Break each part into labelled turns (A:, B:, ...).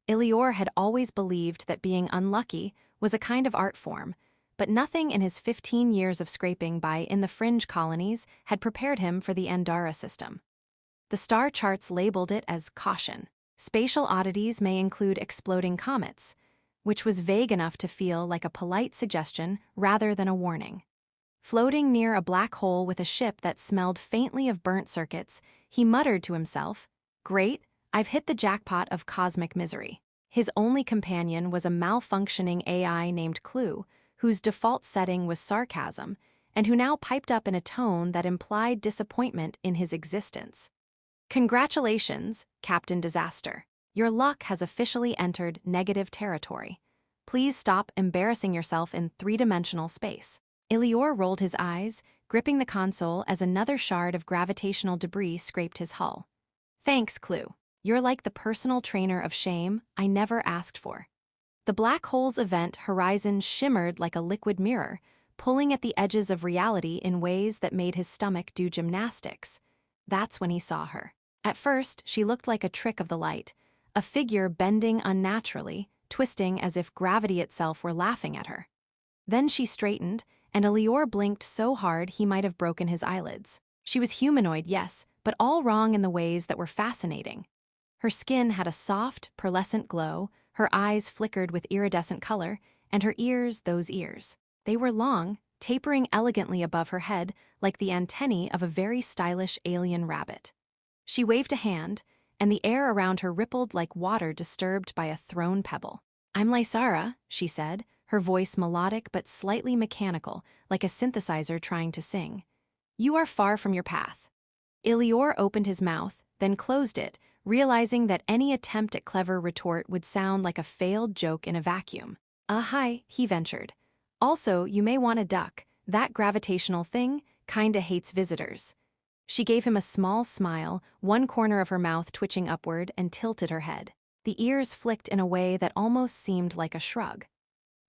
A: Ilior had always believed that being unlucky was a kind of art form, but nothing in his 15 years of scraping by in the fringe colonies had prepared him for the Andara system. The star charts labeled it as caution. Spatial oddities may include exploding comets, which was vague enough to feel like a polite suggestion rather than a warning. Floating near a black hole with a ship that smelled faintly of burnt circuits, he muttered to himself, "Great, I've hit the jackpot of cosmic misery." His only companion was a malfunctioning AI named Clue, whose default setting was sarcasm, and who now piped up in a tone that implied disappointment in his existence. "Congratulations, Captain Disaster. Your luck has officially entered negative territory. Please stop embarrassing yourself in three-dimensional space." Ilior rolled his eyes, gripping the console as another shard of gravitational debris scraped his hull. "Thanks, Clue. You're like the personal trainer of shame I never asked for." The black hole's event horizon shimmered like a liquid mirror, pulling at the edges of reality in ways that made his stomach do gymnastics. That's when he saw her. At first, she looked like a trick of the light, a figure bending unnaturally, twisting as if gravity itself were laughing at her. Then she straightened, and Ilior blinked so hard he might have broken his eyelids. She was humanoid, yes, but all wrong in the ways that were fascinating. Her skin had a soft, pearlescent glow, her eyes flickered with iridescent color, and her ears, those ears. They were long, tapering elegantly above her head like the antennae of a very stylish alien rabbit. She waved a hand, and the air around her rippled like water disturbed by a thrown pebble. "I'm Lysara," she said, her voice melodic but slightly mechanical, like a synthesizer trying to sing. "You are far from your path." Ilior opened his mouth, then closed it, realizing that any attempt at clever retort would sound like a failed joke in a vacuum. Hi," he ventured. "Also, you may want a duck. That gravitational thing kinda hates visitors." She gave him a small smile, one corner of her mouth twitching upward, and tilted her head. The ears flicked in a way that almost seemed like a shrug.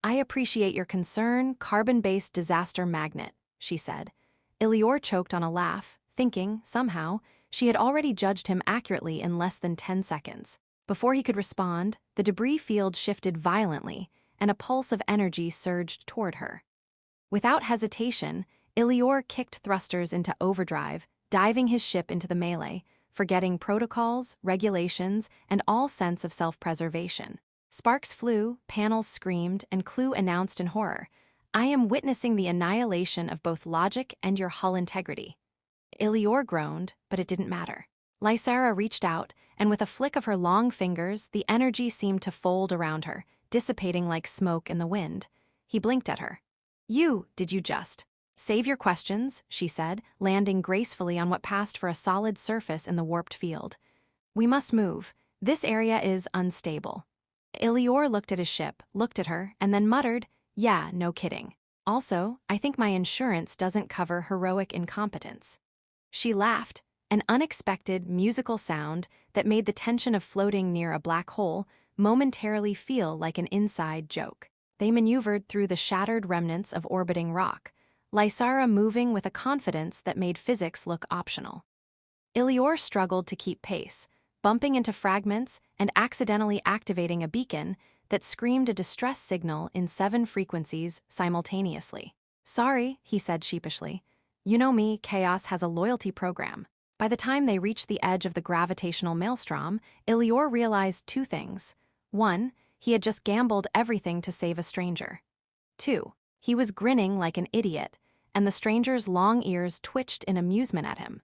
A: "I appreciate your concern, carbon-based disaster magnet," she said. Ilior choked on a laugh, thinking, somehow, she had already judged him accurately in less than 10 seconds. Before he could respond, the debris field shifted violently, and a pulse of energy surged toward her. Without hesitation, Ilior kicked thrusters into overdrive, diving his ship into the melee, forgetting protocols, regulations, and all sense of self-preservation. Sparks flew, panels screamed, and Clue announced in horror, "I am witnessing the annihilation of both logic and your hull integrity." Ilior groaned, but it didn't matter. Lysara reached out, and with a flick of her long fingers, the energy seemed to fold around her, dissipating like smoke in the wind. He blinked at her. Did you just? Save your questions," she said, landing gracefully on what passed for a solid surface in the warped field. "We must move. This area is unstable." Ilior looked at his ship, looked at her, and then muttered, "Yeah, no kidding. Also, I think my insurance doesn't cover heroic incompetence." She laughed, an unexpected, musical sound that made the tension of floating near a black hole momentarily feel like an inside joke. They maneuvered through the shattered remnants of orbiting rock, Lysara moving with a confidence that made physics look optional. Ilior struggled to keep pace, bumping into fragments and accidentally activating a beacon that screamed a distress signal in 7 frequencies simultaneously. "Sorry," he said sheepishly. "You know me, Chaos has a loyalty program." By the time they reached the edge of the gravitational maelstrom, Ilior realized 2 things. 1, he had just gambled everything to save a stranger. 2, he was grinning like an idiot, and the stranger's long ears twitched in amusement at him.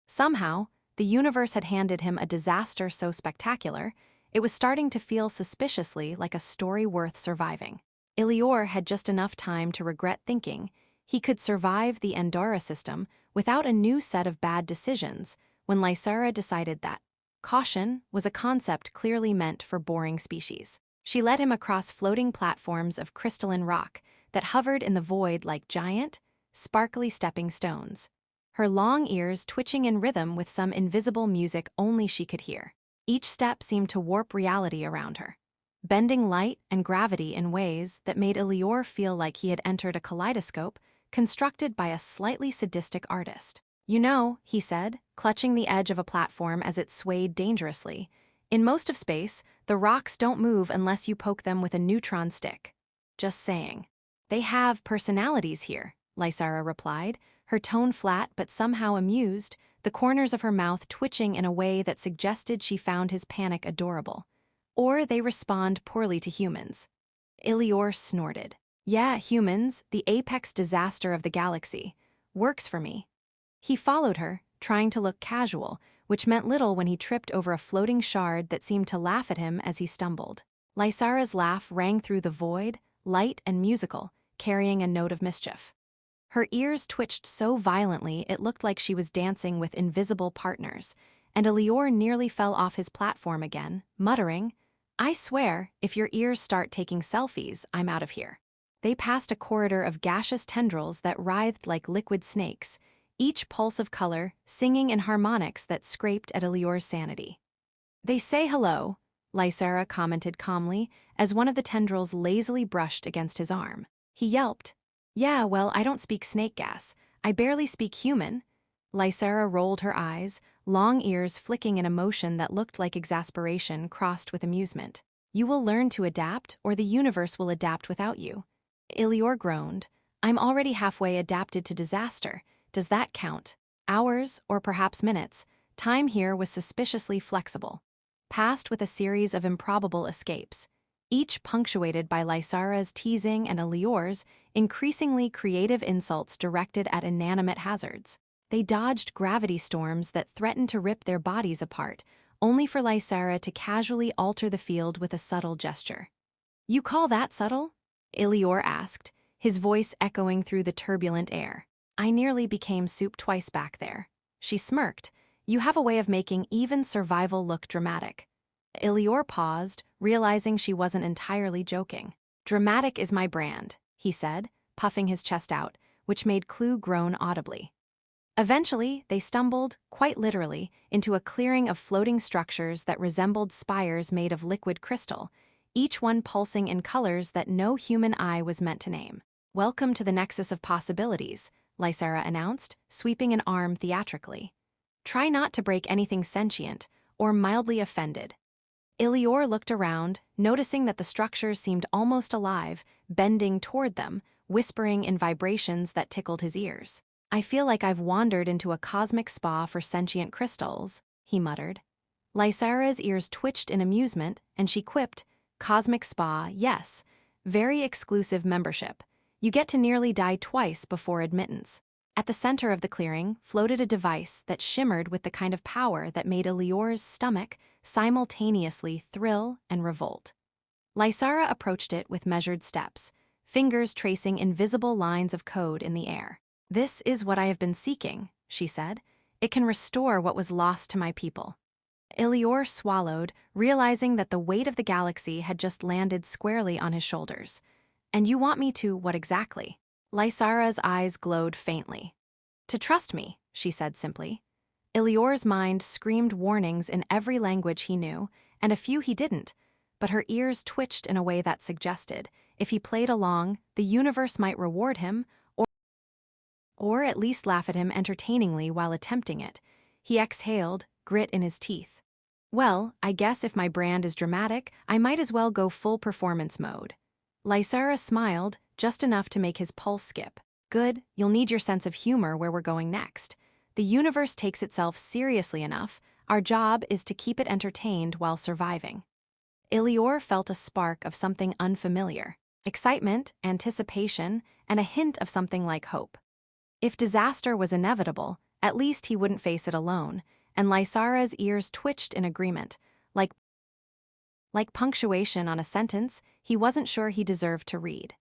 A: Somehow, the universe had handed him a disaster so spectacular, it was starting to feel suspiciously like a story worth surviving. Ilior had just enough time to regret thinking he could survive the Andara system without a new set of bad decisions when Lysara decided that caution was a concept clearly meant for boring species. She led him across floating platforms of crystalline rock that hovered in the void like giant, sparkly stepping stones, her long ears twitching in rhythm with some invisible music only she could hear. Each step seemed to warp reality around her, bending light and gravity in ways that made Ilior feel like he had entered a kaleidoscope constructed by a slightly sadistic artist. "You know," he said, clutching the edge of a platform as it swayed dangerously, In most of space, the rocks don't move unless you poke them with a neutron stick. Just saying. They have personalities here, Lysara replied, her tone flat but somehow amused, the corners of her mouth twitching in a way that suggested she found his panic adorable. Or they respond poorly to humans. Ilior snorted. Yeah, humans, the apex disaster of the galaxy. Works for me. He followed her, trying to look casual, which meant little when he tripped over a floating shard that seemed to laugh at him as he stumbled. Lysara's laugh rang through the void, light and musical, carrying a note of mischief. Her ears twitched so violently it looked like she was dancing with invisible partners, and Ilior nearly fell off his platform again, muttering, I swear, if your ears start taking selfies, I'm out of here. They passed a corridor of gaseous tendrils that writhed like liquid snakes, each pulse of color singing in harmonics that scraped at Ilior's sanity. They say hello, Lysara commented calmly as one of the tendrils lazily brushed against his arm. He yelped, Yeah, well, I don't speak snake gas. I barely speak human. Lysara rolled her eyes, long ears flicking in a motion that looked like exasperation crossed with amusement. You will learn to adapt, or the universe will adapt without you. Ilior groaned. I'm already halfway adapted to disaster. Does that count? Hours, or perhaps minutes. Time here was suspiciously flexible, passed with a series of improbable escapes, each punctuated by Lysara's teasing and Ilior's increasingly creative insults directed at inanimate hazards. They dodged gravity storms that threatened to rip their bodies apart, only for Lysara to casually alter the field with a subtle gesture. You call that subtle? Ilior asked, his voice echoing through the turbulent air. I nearly became soup twice back there. She smirked. You have a way of making even survival look dramatic. Ilior paused, realizing she wasn't entirely joking. Dramatic is my brand, he said, puffing his chest out, which made Clue groan audibly. Eventually, they stumbled, quite literally, into a clearing of floating structures that resembled spires made of liquid crystal, each one pulsing in colors that no human eye was meant to name. Welcome to the Nexus of Possibilities, Lysara announced, sweeping an arm theatrically. Try not to break anything sentient, or mildly offended. Ilior looked around, noticing that the structures seemed almost alive, bending toward them, whispering in vibrations that tickled his ears. I feel like I've wandered into a cosmic spa for sentient crystals, he muttered. Lysara's ears twitched in amusement, and she quipped, Cosmic spa, yes. Very exclusive membership. You get to nearly die twice before admittance. At the center of the clearing floated a device that shimmered with the kind of power that made Ilior's stomach simultaneously thrill and revolt. Lysara approached it with measured steps, fingers tracing invisible lines of code in the air. This is what I have been seeking, she said. It can restore what was lost to my people. Ilior swallowed, realizing that the weight of the galaxy had just landed squarely on his shoulders. And you want me to what exactly? Lysara's eyes glowed faintly. To trust me, she said simply. Ilior's mind screamed warnings in every language he knew, and a few he didn't, but her ears twitched in a way that suggested, if he played along, the universe might reward him, or at least laugh at him entertainingly while attempting it. He exhaled, grit in his teeth. Well, I guess if my brand is dramatic, I might as well go full performance mode. Lysara smiled, just enough to make his pulse skip. Good, you'll need your sense of humor where we're going next. The universe takes itself seriously enough, our job is to keep it entertained while surviving. Ilior felt a spark of something unfamiliar. Excitement, anticipation, and a hint of something like hope. If disaster was inevitable, at least he wouldn't face it alone, and Lysara's ears twitched in agreement, like punctuation on a sentence he wasn't sure he deserved to read.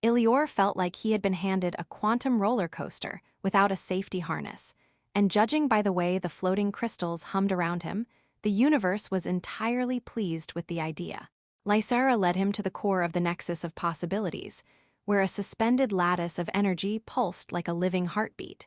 A: Ilior felt like he had been handed a quantum roller coaster without a safety harness, and judging by the way the floating crystals hummed around him, the universe was entirely pleased with the idea. Lysara led him to the core of the Nexus of Possibilities, where a suspended lattice of energy pulsed like a living heartbeat.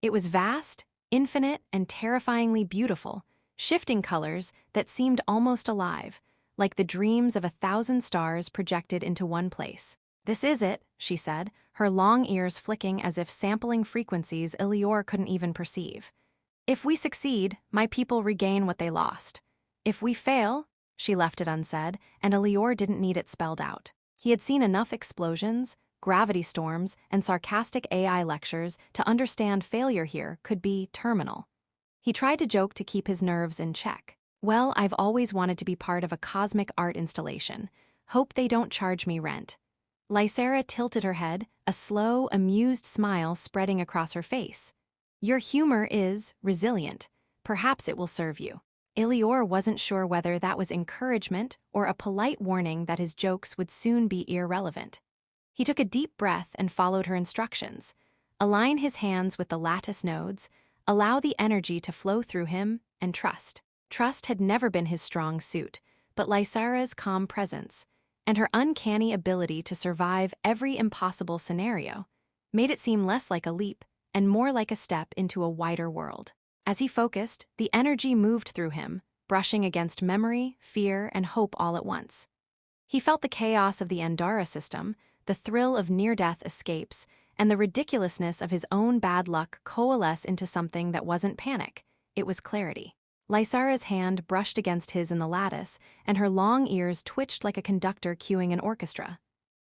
A: It was vast, infinite, and terrifyingly beautiful, shifting colors that seemed almost alive, like the dreams of 1,000 stars projected into one place. This is it, she said, her long ears flicking as if sampling frequencies Ilior couldn't even perceive. If we succeed, my people regain what they lost. If we fail, she left it unsaid, and Elior didn't need it spelled out. He had seen enough explosions, gravity storms, and sarcastic AI lectures to understand failure here could be terminal. He tried to joke to keep his nerves in check. Well, I've always wanted to be part of a cosmic art installation. Hope they don't charge me rent. Lysera tilted her head, a slow, amused smile spreading across her face. Your humor is resilient. Perhaps it will serve you. Elior wasn't sure whether that was encouragement or a polite warning that his jokes would soon be irrelevant. He took a deep breath and followed her instructions. Align his hands with the lattice nodes, allow the energy to flow through him, and trust. Trust had never been his strong suit, but Lysera's calm presence, and her uncanny ability to survive every impossible scenario, made it seem less like a leap and more like a step into a wider world. As he focused, the energy moved through him, brushing against memory, fear, and hope all at once. He felt the chaos of the Andara system, the thrill of near-death escapes, and the ridiculousness of his own bad luck coalesce into something that wasn't panic, it was clarity. Lysera's hand brushed against his in the lattice, and her long ears twitched like a conductor cueing an orchestra.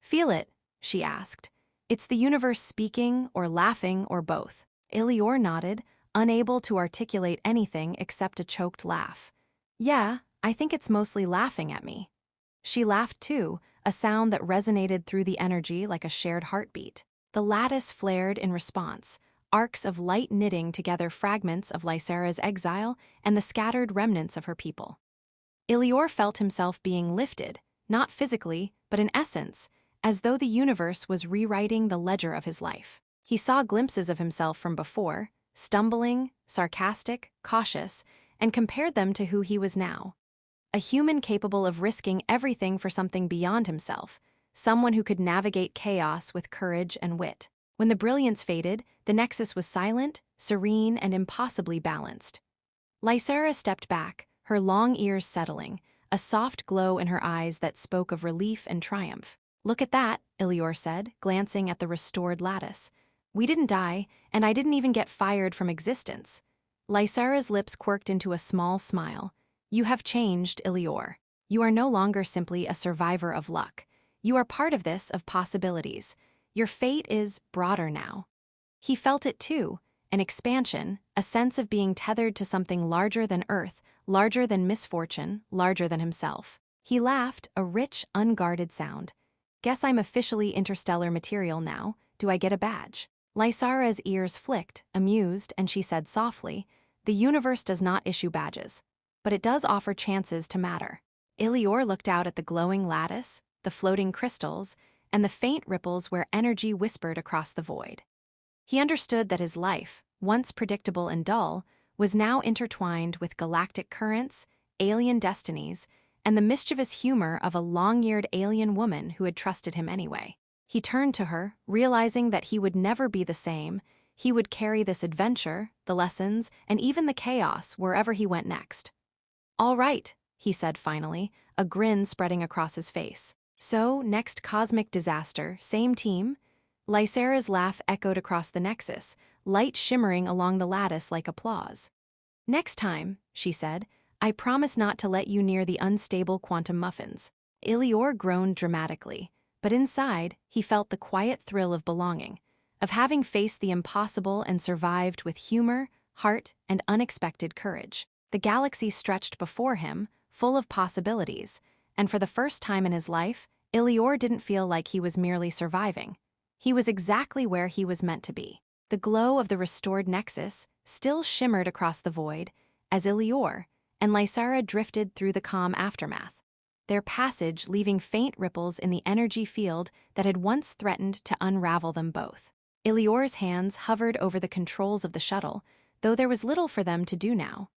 A: Feel it, she asked. It's the universe speaking or laughing or both. Elior nodded, unable to articulate anything except a choked laugh. Yeah, I think it's mostly laughing at me. She laughed too, a sound that resonated through the energy like a shared heartbeat. The lattice flared in response, arcs of light knitting together fragments of Lysera's exile and the scattered remnants of her people. Elior felt himself being lifted, not physically, but in essence, as though the universe was rewriting the ledger of his life. He saw glimpses of himself from before, stumbling, sarcastic, cautious, and compared them to who he was now. A human capable of risking everything for something beyond himself, someone who could navigate chaos with courage and wit. When the brilliance faded, the nexus was silent, serene, and impossibly balanced. Lysera stepped back, her long ears settling, a soft glow in her eyes that spoke of relief and triumph. Look at that, Elior said, glancing at the restored lattice. We didn't die, and I didn't even get fired from existence. Lysera's lips quirked into a small smile. You have changed, Elior. You are no longer simply a survivor of luck. You are part of this, of possibilities. Your fate is broader now. He felt it too, an expansion, a sense of being tethered to something larger than Earth, larger than misfortune, larger than himself. He laughed, a rich, unguarded sound. Guess I'm officially interstellar material now. Do I get a badge? Lysera's ears flicked, amused, and she said softly, the universe does not issue badges, but it does offer chances to matter. Elior looked out at the glowing lattice, the floating crystals, and the faint ripples where energy whispered across the void. He understood that his life, once predictable and dull, was now intertwined with galactic currents, alien destinies, and the mischievous humor of a long-eared alien woman who had trusted him anyway. He turned to her, realizing that he would never be the same. He would carry this adventure, the lessons, and even the chaos wherever he went next. All right, he said finally, a grin spreading across his face. So, next cosmic disaster, same team? Lysera's laugh echoed across the nexus, light shimmering along the lattice like applause. Next time, she said, I promise not to let you near the unstable quantum muffins. Elior groaned dramatically, but inside, he felt the quiet thrill of belonging, of having faced the impossible and survived with humor, heart, and unexpected courage. The galaxy stretched before him, full of possibilities, and for the first time in his life, Elior didn't feel like he was merely surviving. He was exactly where he was meant to be. The glow of the restored nexus still shimmered across the void as Elior and Lysera drifted through the calm aftermath, their passage leaving faint ripples in the energy field that had once threatened to unravel them both. Elior's hands hovered over the controls of the shuttle, though there was little for them to do now.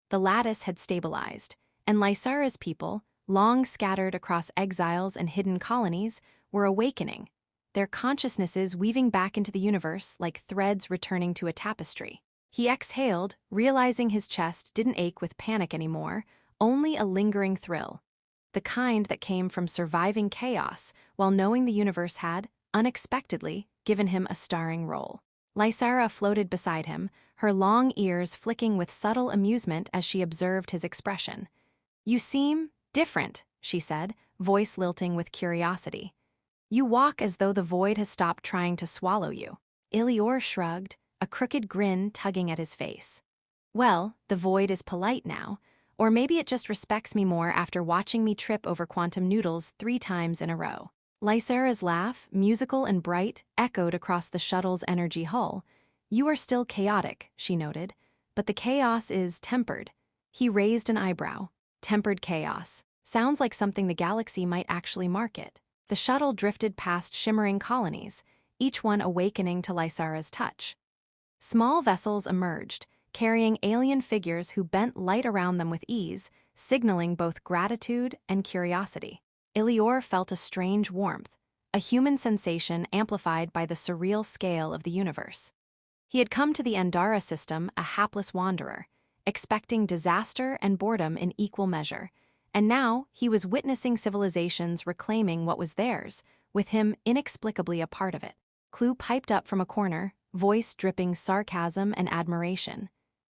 A: The lattice had stabilized, and Lysera's people, long scattered across exiles and hidden colonies, were awakening, their consciousnesses weaving back into the universe like threads returning to a tapestry. He exhaled, realizing his chest didn't ache with panic anymore, only a lingering thrill, the kind that came from surviving chaos while knowing the universe had, unexpectedly, given him a starring role. Lysera floated beside him, her long ears flicking with subtle amusement as she observed his expression. "You seem different," she said, voice lilting with curiosity. "You walk as though the void has stopped trying to swallow you." Ilior shrugged, a crooked grin tugging at his face. "Well, the void is polite now, or maybe it just respects me more after watching me trip over quantum noodles 3 times in a row." Lysera's laugh, musical and bright, echoed across the shuttle's energy hull. "You are still chaotic," she noted, "but the chaos is tempered." He raised an eyebrow. Tempered chaos. Sounds like something the galaxy might actually market. The shuttle drifted past shimmering colonies, each one awakening to Lysera's touch. Small vessels emerged, carrying alien figures who bent light around them with ease, signaling both gratitude and curiosity. Ilior felt a strange warmth, a human sensation amplified by the surreal scale of the universe. He had come to the Andara system a hapless wanderer, expecting disaster and boredom in equal measure, and now he was witnessing civilizations reclaiming what was theirs, with him inexplicably a part of it. Clue piped up from a corner, voice dripping sarcasm and admiration.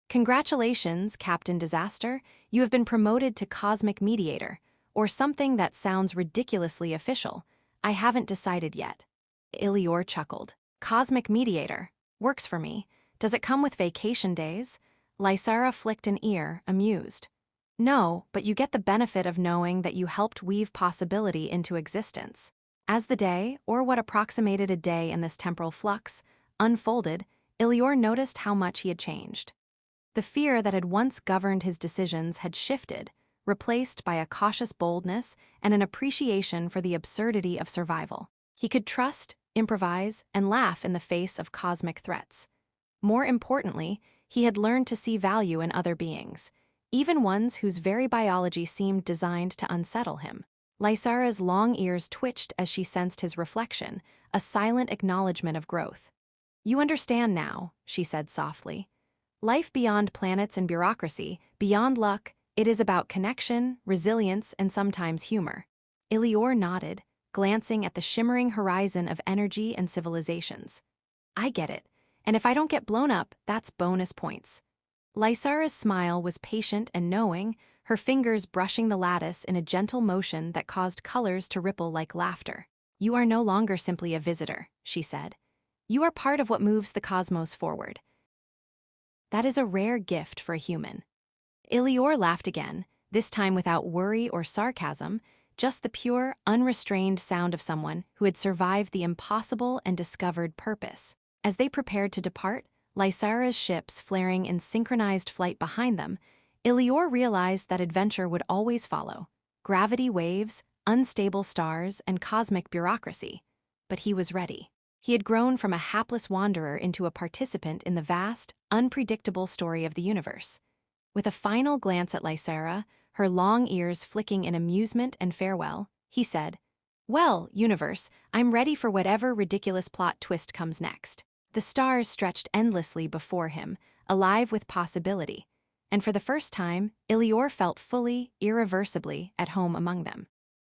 A: "Congratulations, Captain Disaster, you have been promoted to Cosmic Mediator, or something that sounds ridiculously official. I haven't decided yet." Ilior chuckled. "Cosmic Mediator. Works for me. Does it come with vacation days?" Lysera flicked an ear, amused. "No, but you get the benefit of knowing that you helped weave possibility into existence." As the day, or what approximated a day in this temporal flux, unfolded, Ilior noticed how much he had changed. The fear that had once governed his decisions had shifted, replaced by a cautious boldness and an appreciation for the absurdity of survival. He could trust, improvise, and laugh in the face of cosmic threats. More importantly, he had learned to see value in other beings, even ones whose very biology seemed designed to unsettle him. Lysera's long ears twitched as she sensed his reflection, a silent acknowledgement of growth. "You understand now," she said softly. "Life beyond planets and bureaucracy, beyond luck, it is about connection, resilience, and sometimes humor." Ilior nodded, glancing at the shimmering horizon of energy and civilizations. "I get it, and if I don't get blown up, that's bonus points." Lysera's smile was patient and knowing, her fingers brushing the lattice in a gentle motion that caused colors to ripple like laughter. "You are no longer simply a visitor," she said. "You are part of what moves the cosmos forward. That is a rare gift for a human." Ilior laughed again, this time without worry or sarcasm, just the pure, unrestrained sound of someone who had survived the impossible and discovered purpose. As they prepared to depart, Lysera's ships flaring in synchronized flight behind them, Ilior realized that adventure would always follow. Gravity waves, unstable stars, and cosmic bureaucracy. But he was ready. He had grown from a hapless wanderer into a participant in the vast, unpredictable story of the universe. With a final glance at Lysera, her long ears flicking in amusement and farewell, he said, "Well, universe, I'm ready for whatever ridiculous plot twist comes next." The stars stretched endlessly before him, alive with possibility, and for the first time, Ilior felt fully, irreversibly at home among them.